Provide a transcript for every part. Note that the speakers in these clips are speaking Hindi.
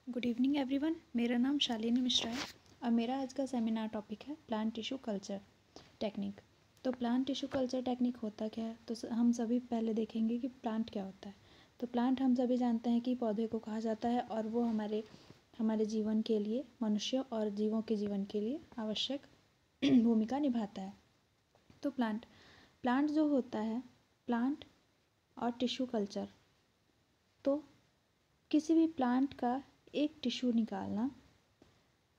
Good evening everyone. मेरा नाम शालिनी मिश्रा है और मेरा आज का सेमिनार टॉपिक है प्लांट टिश्यू कल्चर टेक्निक। तो प्लांट टिश्यू कल्चर टेक्निक होता क्या है, तो हम सभी पहले देखेंगे कि प्लांट क्या होता है। तो प्लांट हम सभी जानते हैं कि पौधे को कहा जाता है और वो हमारे जीवन के लिए, मनुष्य और जीवों के जीवन के लिए आवश्यक भूमिका निभाता है। तो प्लांट जो होता है, प्लांट और टिश्यू कल्चर, तो किसी भी प्लांट का एक टिश्यू निकालना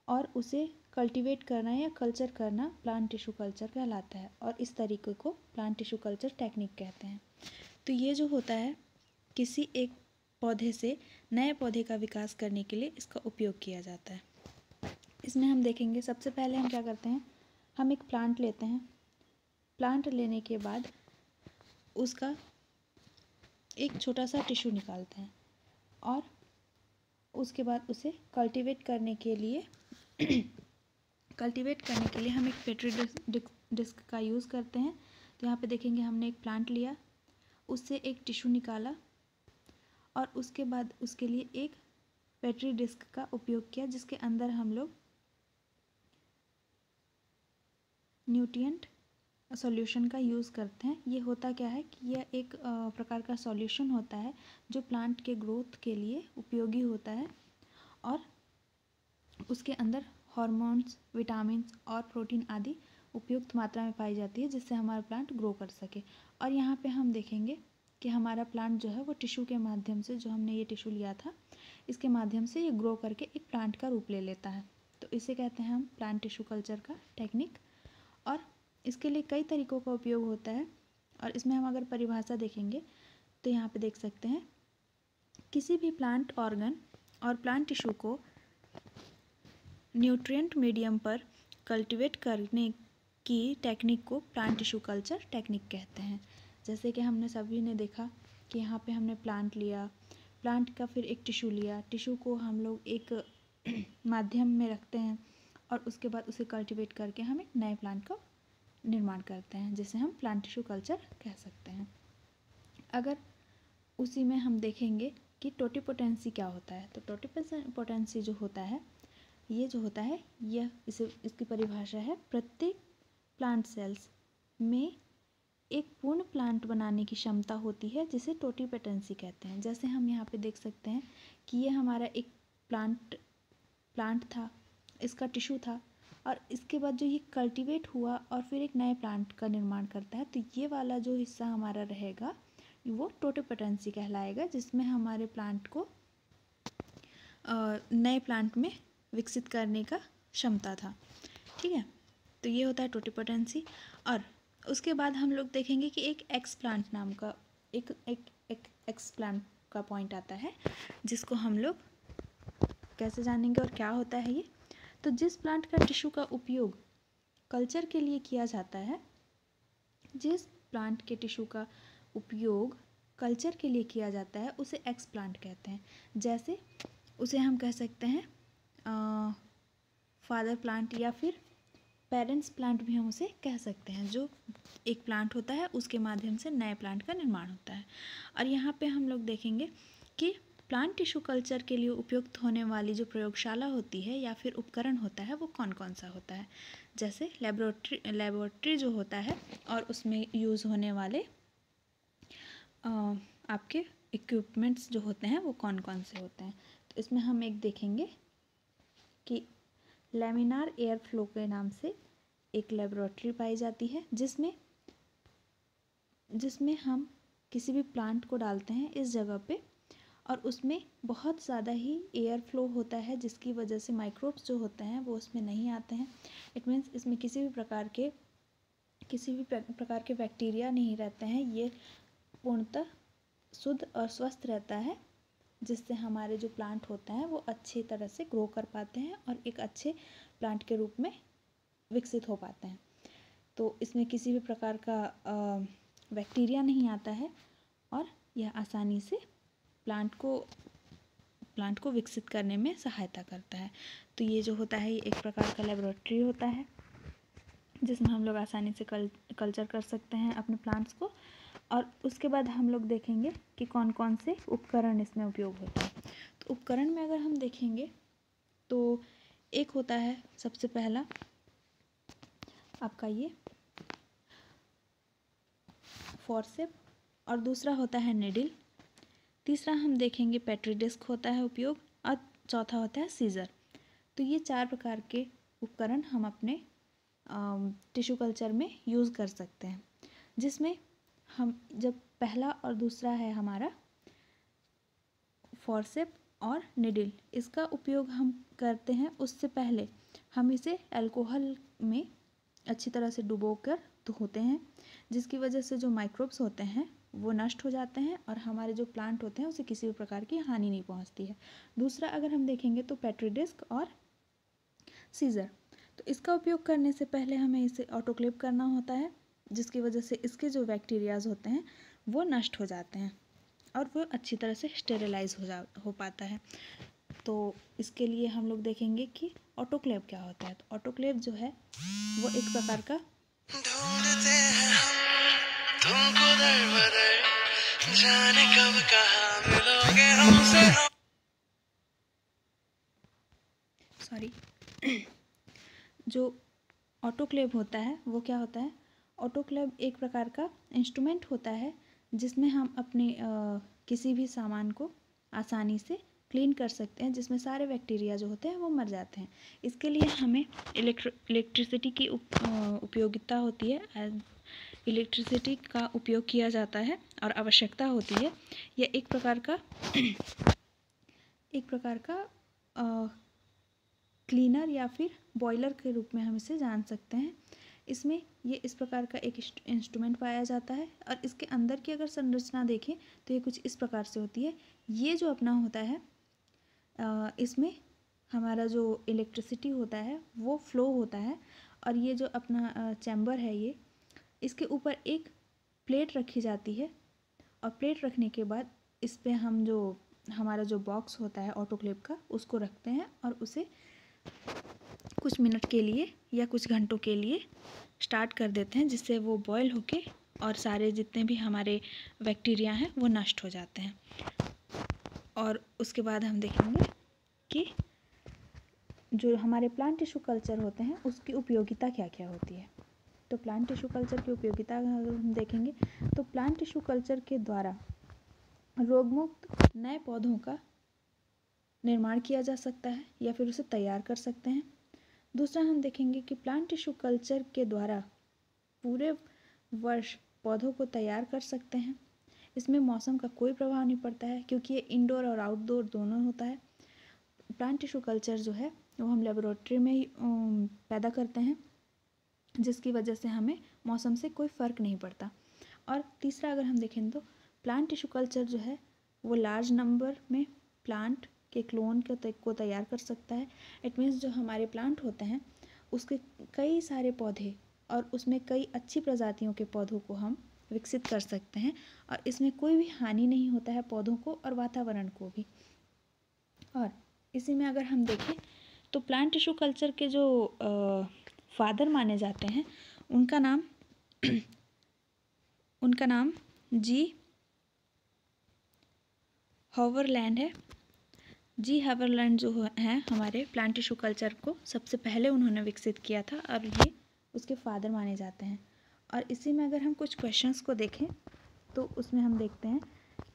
और उसे कल्टीवेट करना या कल्चर करना प्लांट टिश्यू कल्चर कहलाता है और इस तरीके को प्लांट टिश्यू कल्चर टेक्निक कहते हैं। तो ये जो होता है, किसी एक पौधे से नए पौधे का विकास करने के लिए इसका उपयोग किया जाता है। इसमें हम देखेंगे, सबसे पहले हम क्या करते हैं, हम एक प्लांट लेते हैं। प्लांट लेने के बाद उसका एक छोटा सा टिश्यू निकालते हैं और उसके बाद उसे कल्टीवेट करने के लिए हम एक पेट्री डिस्क का यूज़ करते हैं। तो यहाँ पे देखेंगे, हमने एक प्लांट लिया, उससे एक टिश्यू निकाला और उसके बाद उसके लिए एक पेट्री डिस्क का उपयोग किया, जिसके अंदर हम लोग न्यूट्रिएंट सॉल्यूशन का यूज़ करते हैं। ये होता क्या है कि यह एक प्रकार का सॉल्यूशन होता है जो प्लांट के ग्रोथ के लिए उपयोगी होता है और उसके अंदर हार्मोन्स, विटामिन्स और प्रोटीन आदि उपयुक्त मात्रा में पाई जाती है, जिससे हमारा प्लांट ग्रो कर सके। और यहाँ पे हम देखेंगे कि हमारा प्लांट जो है वो टिश्यू के माध्यम से, जो हमने ये टिश्यू लिया था, इसके माध्यम से ये ग्रो करके एक प्लांट का रूप ले लेता है। तो इसे कहते हैं हम प्लांट टिश्यू कल्चर का टेक्निक। और इसके लिए कई तरीक़ों का उपयोग होता है और इसमें हम अगर परिभाषा देखेंगे तो यहाँ पे देख सकते हैं, किसी भी प्लांट ऑर्गन और प्लांट टिश्यू को न्यूट्रिएंट मीडियम पर कल्टीवेट करने की टेक्निक को प्लांट टिश्यू कल्चर टेक्निक कहते हैं। जैसे कि हमने सभी ने देखा कि यहाँ पे हमने प्लांट लिया, प्लांट का फिर एक टिश्यू लिया, टिश्यू को हम लोग एक माध्यम में रखते हैं और उसके बाद उसे कल्टीवेट करके हम एक नए प्लांट का निर्माण करते हैं, जिसे हम प्लांट टिश्यू कल्चर कह सकते हैं। अगर उसी में हम देखेंगे कि टोटिपोटेंसी क्या होता है, तो टोटिपोटेंसी जो होता है, ये जो होता है, यह इसकी परिभाषा है, प्रत्येक प्लांट सेल्स में एक पूर्ण प्लांट बनाने की क्षमता होती है, जिसे टोटिपोटेंसी कहते हैं। जैसे हम यहाँ पे देख सकते हैं कि ये हमारा एक प्लांट था, इसका टिश्यू था और इसके बाद जो ये कल्टीवेट हुआ और फिर एक नए प्लांट का निर्माण करता है, तो ये वाला जो हिस्सा हमारा रहेगा वो टोटिपोटेंसी कहलाएगा, जिसमें हमारे प्लांट को नए प्लांट में विकसित करने का क्षमता था। ठीक है, तो ये होता है टोटिपोटेंसी। और उसके बाद हम लोग देखेंगे कि एक एक्स प्लांट नाम का एक एक्स प्लांट का पॉइंट आता है, जिसको हम लोग कैसे जानेंगे और क्या होता है ये। तो जिस प्लांट का टिश्यू का उपयोग कल्चर के लिए किया जाता है, जिस प्लांट के टिश्यू का उपयोग कल्चर के लिए किया जाता है, उसे एक्स प्लांट कहते हैं। जैसे उसे हम कह सकते हैं फादर प्लांट या फिर पेरेंट्स प्लांट भी हम उसे कह सकते हैं। जो एक प्लांट होता है उसके माध्यम से नए प्लांट का निर्माण होता है। और यहाँ पे हम लोग देखेंगे कि प्लांट टिश्यू कल्चर के लिए उपयुक्त होने वाली जो प्रयोगशाला होती है या फिर उपकरण होता है, वो कौन कौन सा होता है। जैसे लेबोरेटरी जो होता है और उसमें यूज़ होने वाले आपके इक्विपमेंट्स जो होते हैं वो कौन कौन से होते हैं। तो इसमें हम एक देखेंगे कि लैमिनार एयर फ्लो के नाम से एक लेबोरेटरी पाई जाती है, जिसमें हम किसी भी प्लांट को डालते हैं इस जगह पे और उसमें बहुत ज़्यादा ही एयर फ्लो होता है, जिसकी वजह से माइक्रोब्स जो होते हैं वो उसमें नहीं आते हैं। इट मीन्स इसमें किसी भी प्रकार के बैक्टीरिया नहीं रहते हैं। ये पूर्णतः शुद्ध और स्वस्थ रहता है, जिससे हमारे जो प्लांट होते हैं वो अच्छी तरह से ग्रो कर पाते हैं और एक अच्छे प्लांट के रूप में विकसित हो पाते हैं। तो इसमें किसी भी प्रकार का बैक्टीरिया नहीं आता है और यह आसानी से प्लांट को विकसित करने में सहायता करता है। तो ये जो होता है, ये एक प्रकार का लेबोरेटरी होता है, जिसमें हम लोग आसानी से कल्चर कर सकते हैं अपने प्लांट्स को। और उसके बाद हम लोग देखेंगे कि कौन कौन से उपकरण इसमें उपयोग होता है। उपकरण में अगर हम देखेंगे तो एक होता है सबसे पहला आपका ये फॉरसेप और दूसरा होता है निडिल। तीसरा हम देखेंगे पेट्री डिस्क होता है उपयोग और चौथा होता है सीजर। तो ये 4 प्रकार के उपकरण हम अपने टिश्यू कल्चर में यूज़ कर सकते हैं, जिसमें हम जब पहला और दूसरा है हमारा फॉरसेप और निडिल, इसका उपयोग हम करते हैं उससे पहले हम इसे अल्कोहल में अच्छी तरह से डुबोकर धोते हैं, जिसकी वजह से जो माइक्रोब्स होते हैं वो नष्ट हो जाते हैं और हमारे जो प्लांट होते हैं उसे किसी भी प्रकार की हानि नहीं पहुंचती है। दूसरा अगर हम देखेंगे तो पेट्री डिस्क और सीजर, तो इसका उपयोग करने से पहले हमें इसे ऑटोक्लेव करना होता है, जिसकी वजह से इसके जो बैक्टीरियाज होते हैं वो नष्ट हो जाते हैं और वो अच्छी तरह से स्टेरिलाइज हो पाता है। तो इसके लिए हम लोग देखेंगे कि ऑटोक्लेव क्या होता है। तो ऑटोक्लेव जो है वो एक प्रकार का ढूंढते हैं हम तुमको दर बदर, जाने कब कहाँ मिलोगे हमसे। सॉरी जो ऑटोक्लेव होता है वो क्या होता है? ऑटोक्लेव एक प्रकार का इंस्ट्रूमेंट होता है जिसमें हम अपने किसी भी सामान को आसानी से क्लीन कर सकते हैं, जिसमें सारे बैक्टीरिया जो होते हैं वो मर जाते हैं। इसके लिए हमें इलेक्ट्रिसिटी की उपयोगिता होती है। इलेक्ट्रिसिटी का उपयोग किया जाता है और आवश्यकता होती है। यह एक प्रकार का क्लीनर या फिर बॉयलर के रूप में हम इसे जान सकते हैं। इसमें ये इस प्रकार का एक इंस्ट्रूमेंट पाया जाता है और इसके अंदर की अगर संरचना देखें तो ये कुछ इस प्रकार से होती है। ये जो अपना होता है इसमें हमारा जो इलेक्ट्रिसिटी होता है वो फ्लो होता है और ये जो अपना चैम्बर है ये, इसके ऊपर एक प्लेट रखी जाती है और प्लेट रखने के बाद इस पे हम जो हमारा जो बॉक्स होता है ऑटोक्लेव का उसको रखते हैं और उसे कुछ मिनट के लिए या कुछ घंटों के लिए स्टार्ट कर देते हैं, जिससे वो बॉयल होके और सारे जितने भी हमारे बैक्टीरिया हैं वो नष्ट हो जाते हैं। और उसके बाद हम देखेंगे कि जो हमारे प्लांट टिश्यू कल्चर होते हैं उसकी उपयोगिता क्या क्या होती है। तो प्लांट टिश्यू कल्चर की उपयोगिता अगर हम देखेंगे तो प्लांट टिश्यू कल्चर के द्वारा रोगमुक्त नए पौधों का निर्माण किया जा सकता है या फिर उसे तैयार कर सकते हैं। दूसरा हम देखेंगे कि प्लांट टिश्यू कल्चर के द्वारा पूरे वर्ष पौधों को तैयार कर सकते हैं। इसमें मौसम का कोई प्रभाव नहीं पड़ता है क्योंकि ये इंडोर और आउटडोर दोनों होता है। प्लांट टिश्यू कल्चर जो है वो हम लेबोरेटरी में ही पैदा करते हैं, जिसकी वजह से हमें मौसम से कोई फ़र्क नहीं पड़ता। और तीसरा अगर हम देखें तो प्लांट टिश्यू कल्चर जो है वो लार्ज नंबर में प्लांट के क्लोन को तैयार कर सकता है। इट मीन्स जो हमारे प्लांट होते हैं उसके कई सारे पौधे और उसमें कई अच्छी प्रजातियों के पौधों को हम विकसित कर सकते हैं और इसमें कोई भी हानि नहीं होता है पौधों को और वातावरण को भी। और इसी में अगर हम देखें तो प्लांट टिश्यू कल्चर के जो फादर माने जाते हैं उनका नाम जी हावर्लैंड है। जी हावर्लैंड जो हैं हमारे प्लांट टिश्यू कल्चर को सबसे पहले उन्होंने विकसित किया था और ये उसके फादर माने जाते हैं। और इसी में अगर हम कुछ क्वेश्चंस को देखें तो उसमें हम देखते हैं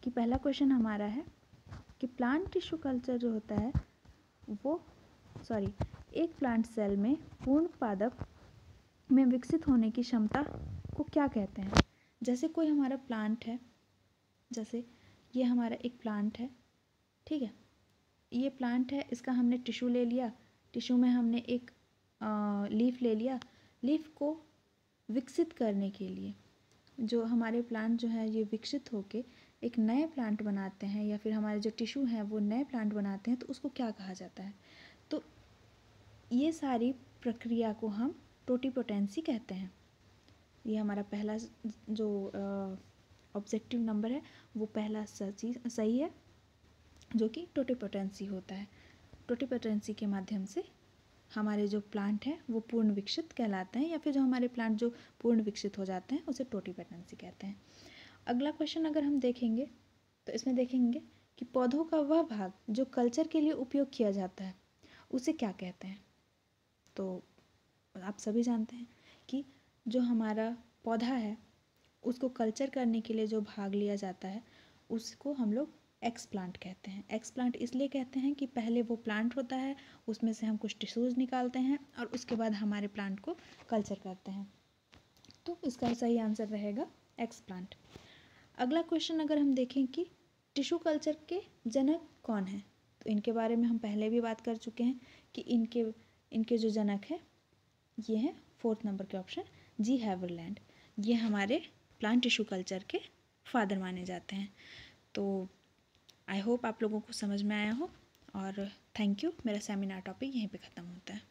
कि पहला क्वेश्चन हमारा है कि प्लांट टिश्यू कल्चर जो होता है वो एक प्लांट सेल में पूर्ण पादप में विकसित होने की क्षमता को क्या कहते हैं। जैसे कोई हमारा प्लांट है, जैसे ये हमारा एक प्लांट है, ठीक है, ये प्लांट है, इसका हमने टिश्यू ले लिया, टिश्यू में हमने एक लीफ ले लिया। लीफ को विकसित करने के लिए जो हमारे प्लांट जो है ये विकसित होके एक नए प्लांट बनाते हैं या फिर हमारे जो टिश्यू हैं वो नए प्लांट बनाते हैं, तो उसको क्या कहा जाता है। तो ये सारी प्रक्रिया को हम टोटीपोटेंसी कहते हैं। ये हमारा पहला जो ऑब्जेक्टिव नंबर है वो पहला सही है, जो कि टोटीपोटेंसी होता है। टोटीपोटेंसी के माध्यम से हमारे जो प्लांट हैं वो पूर्ण विकसित कहलाते हैं या फिर जो हमारे प्लांट जो पूर्ण विकसित हो जाते हैं उसे टोटीपोटेंसी कहते हैं। अगला क्वेश्चन अगर हम देखेंगे तो इसमें देखेंगे कि पौधों का वह भाग जो कल्चर के लिए उपयोग किया जाता है उसे क्या कहते हैं। तो आप सभी जानते हैं कि जो हमारा पौधा है उसको कल्चर करने के लिए जो भाग लिया जाता है उसको हम लोग एक्सप्लांट कहते हैं। एक्सप्लांट इसलिए कहते हैं कि पहले वो प्लांट होता है, उसमें से हम कुछ टिश्यूज़ निकालते हैं और उसके बाद हमारे प्लांट को कल्चर करते हैं। तो इसका सही आंसर रहेगा एक्सप्लांट। अगला क्वेश्चन अगर हम देखें कि टिश्यू कल्चर के जनक कौन हैं, तो इनके बारे में हम पहले भी बात कर चुके हैं कि इनके जो जनक हैं ये हैं 4th नंबर के ऑप्शन जी हैवरलैंड। ये हमारे प्लांट टिश्यू कल्चर के फादर माने जाते हैं। तो आई होप आप लोगों को समझ में आया हो और थैंक यू। मेरा सेमिनार टॉपिक यहीं पे ख़त्म होता है।